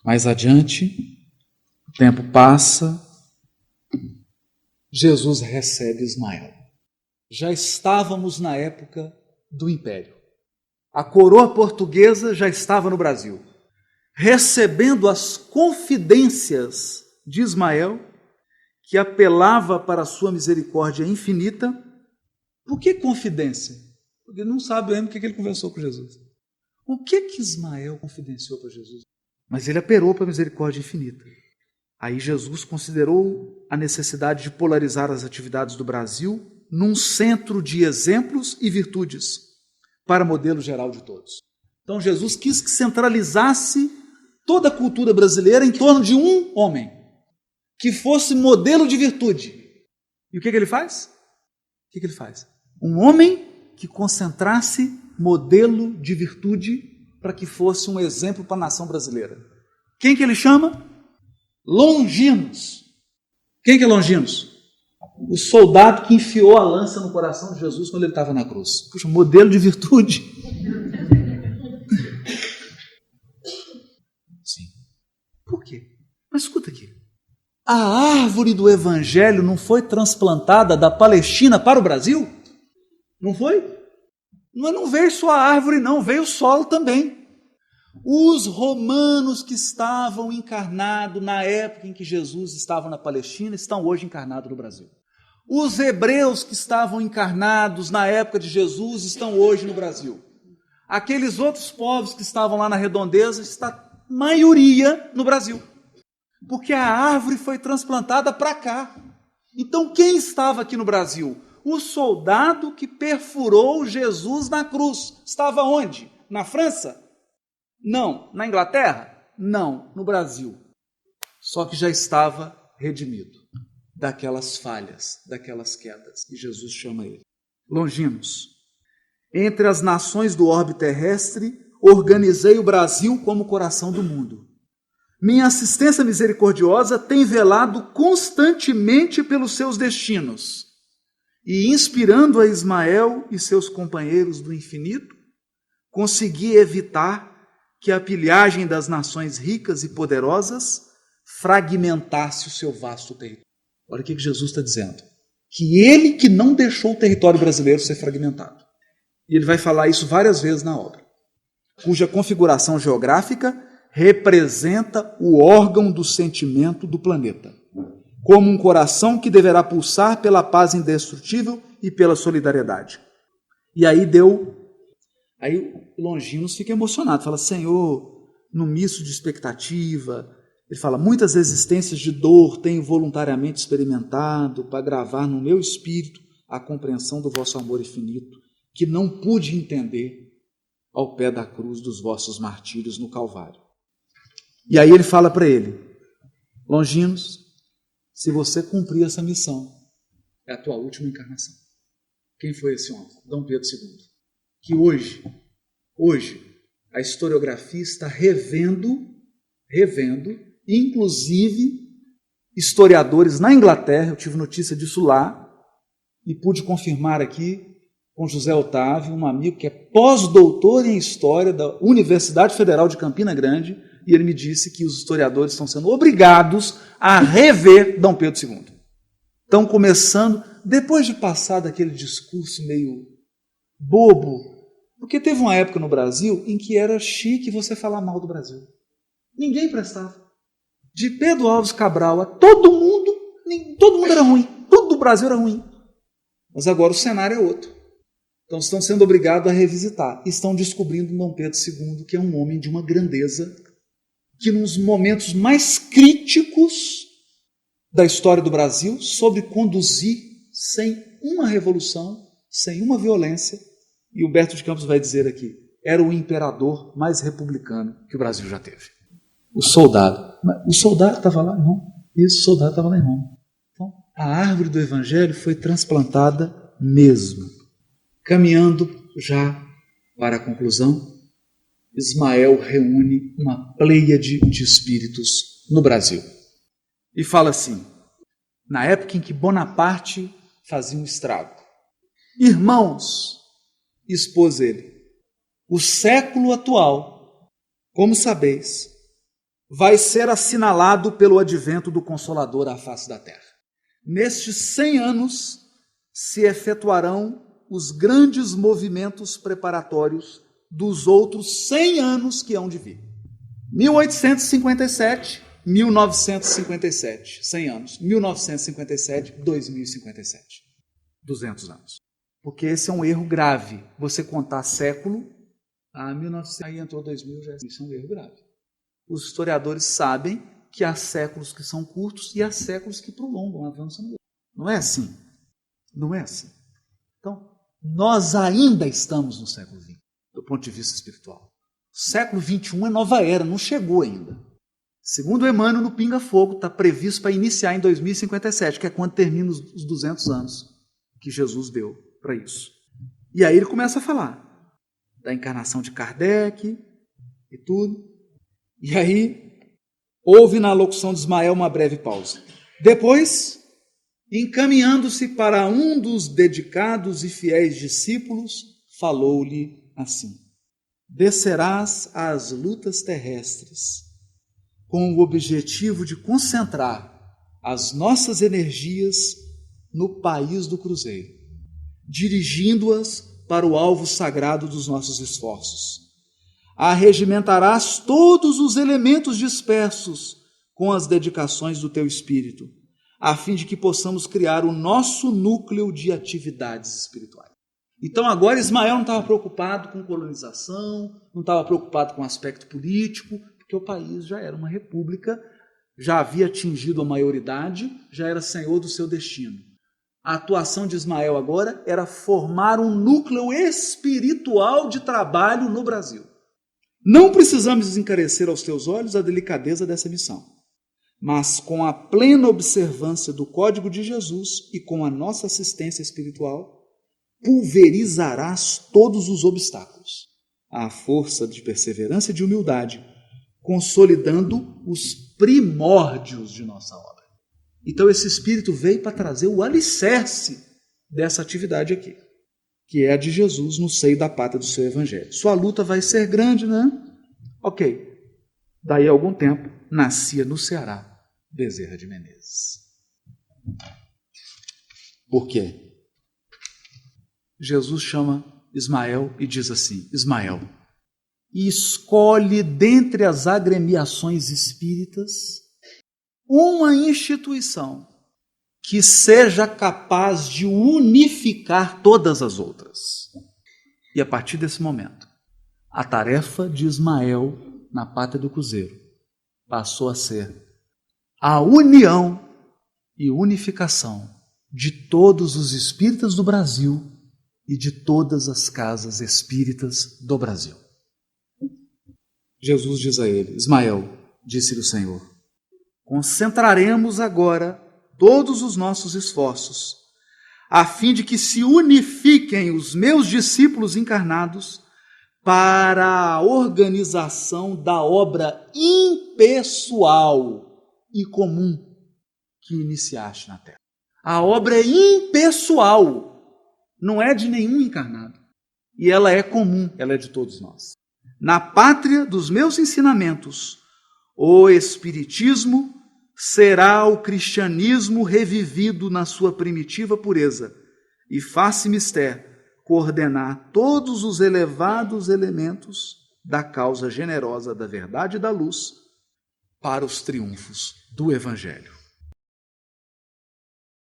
Mais adiante, o tempo passa, Jesus recebe Ismael. Já estávamos na época do Império. A coroa portuguesa já estava no Brasil, recebendo as confidências de Ismael, que apelava para a sua misericórdia infinita. Por que confidência? Porque não sabe ainda o que ele conversou com Jesus. O que Ismael confidenciou para Jesus? Mas ele apelou para a misericórdia infinita. Aí Jesus considerou a necessidade de polarizar as atividades do Brasil num centro de exemplos e virtudes para modelo geral de todos. Então Jesus quis que centralizasse toda a cultura brasileira em torno de um homem, que fosse modelo de virtude. E o que ele faz? O que ele faz? Um homem que concentrasse modelo de virtude para que fosse um exemplo para a nação brasileira. Quem que ele chama? Longinos. Quem que é Longinos? O soldado que enfiou a lança no coração de Jesus quando ele estava na cruz. Puxa, modelo de virtude. Sim. Por quê? Mas escuta aqui. A árvore do Evangelho não foi transplantada da Palestina para o Brasil? Não foi? Mas não veio só a árvore, não, veio o solo também. Os romanos que estavam encarnados na época em que Jesus estava na Palestina estão hoje encarnados no Brasil. Os hebreus que estavam encarnados na época de Jesus estão hoje no Brasil. Aqueles outros povos que estavam lá na redondeza está maioria no Brasil. Porque a árvore foi transplantada para cá. Então quem estava aqui no Brasil? O soldado que perfurou Jesus na cruz. Estava onde? Na França? Não. Na Inglaterra? Não. No Brasil. Só que já estava redimido daquelas falhas, daquelas quedas. E Jesus chama ele. Longinos. Entre as nações do orbe terrestre, organizei o Brasil como coração do mundo. Minha assistência misericordiosa tem velado constantemente pelos seus destinos. E inspirando a Ismael e seus companheiros do infinito, consegui evitar que a pilhagem das nações ricas e poderosas fragmentasse o seu vasto território. Olha o que Jesus está dizendo. Que ele que não deixou o território brasileiro ser fragmentado. E ele vai falar isso várias vezes na obra. Cuja configuração geográfica representa o órgão do sentimento do planeta, como um coração que deverá pulsar pela paz indestrutível e pela solidariedade. E aí Longinos fica emocionado, fala, Senhor, no misto de expectativa, ele fala, muitas existências de dor tenho voluntariamente experimentado para gravar no meu espírito a compreensão do vosso amor infinito, que não pude entender ao pé da cruz dos vossos martírios no Calvário. E aí ele fala para ele, Longinos, se você cumprir essa missão, é a tua última encarnação. Quem foi esse homem? Dom Pedro II. Que hoje, a historiografia está revendo, inclusive historiadores na Inglaterra, eu tive notícia disso lá, e pude confirmar aqui com José Otávio, um amigo que é pós-doutor em História da Universidade Federal de Campina Grande, e ele me disse que os historiadores estão sendo obrigados a rever Dom Pedro II. Estão começando, depois de passar daquele discurso meio bobo, porque teve uma época no Brasil em que era chique você falar mal do Brasil. Ninguém prestava. De Pedro Alves Cabral a todo mundo era ruim. Tudo do Brasil era ruim. Mas agora o cenário é outro. Então estão sendo obrigados a revisitar. Estão descobrindo Dom Pedro II, que é um homem de uma grandeza, que nos momentos mais críticos da história do Brasil, soube conduzir sem uma revolução, sem uma violência, e Humberto de Campos vai dizer aqui, era o imperador mais republicano que o Brasil já teve. O soldado estava lá em Roma. Isso, o soldado estava lá em Roma. Então, a árvore do Evangelho foi transplantada mesmo. Caminhando já para a conclusão, Ismael reúne uma pleiade de espíritos no Brasil. E fala assim, na época em que Bonaparte fazia um estrago. Irmãos, expôs ele, o século atual, como sabeis, vai ser assinalado pelo advento do Consolador à face da terra. Nestes 100 anos se efetuarão os grandes movimentos preparatórios dos outros 100 anos que hão de vir. 1857, 1957, 100 anos. 1957, 2057. 200 anos. Porque esse é um erro grave. Você contar século, 1900, aí entrou 2000, isso é um erro grave. Os historiadores sabem que há séculos que são curtos e há séculos que prolongam, avançam. Não é assim. Não é assim. Então, nós ainda estamos no século XX, do ponto de vista espiritual. O século XXI é nova era, não chegou ainda. Segundo Emmanuel, no Pinga Fogo, está previsto para iniciar em 2057, que é quando termina os 200 anos que Jesus deu para isso. E aí ele começa a falar da encarnação de Kardec e tudo. E aí houve na locução de Ismael uma breve pausa. Depois, encaminhando-se para um dos dedicados e fiéis discípulos, falou-lhe assim: descerás às lutas terrestres com o objetivo de concentrar as nossas energias no país do cruzeiro, dirigindo-as para o alvo sagrado dos nossos esforços. Arregimentarás todos os elementos dispersos com as dedicações do teu espírito, a fim de que possamos criar o nosso núcleo de atividades espirituais. Então agora Ismael não estava preocupado com colonização, não estava preocupado com o aspecto político, porque o país já era uma república, já havia atingido a maioridade, já era senhor do seu destino. A atuação de Ismael agora era formar um núcleo espiritual de trabalho no Brasil. Não precisamos encarecer aos teus olhos a delicadeza dessa missão, mas com a plena observância do Código de Jesus e com a nossa assistência espiritual, pulverizarás todos os obstáculos, à força de perseverança e de humildade, consolidando os primórdios de nossa obra. Então esse Espírito veio para trazer o alicerce dessa atividade aqui, que é a de Jesus no seio da pátria do seu Evangelho. Sua luta vai ser grande, né? Ok. Daí a algum tempo, nascia no Ceará Bezerra de Menezes. Por quê? Jesus chama Ismael e diz assim: Ismael, escolhe dentre as agremiações espíritas uma instituição que seja capaz de unificar todas as outras. E a partir desse momento, a tarefa de Ismael na pátria do cruzeiro passou a ser a união e unificação de todos os espíritas do Brasil e de todas as casas espíritas do Brasil. Jesus diz a ele: Ismael, disse-lhe o Senhor, concentraremos agora todos os nossos esforços, a fim de que se unifiquem os meus discípulos encarnados para a organização da obra impessoal e comum que iniciaste na Terra. A obra é impessoal, não é de nenhum encarnado. E ela é comum, ela é de todos nós. Na pátria dos meus ensinamentos, o Espiritismo será o cristianismo revivido na sua primitiva pureza e faz-se mister coordenar todos os elevados elementos da causa generosa da verdade e da luz para os triunfos do Evangelho.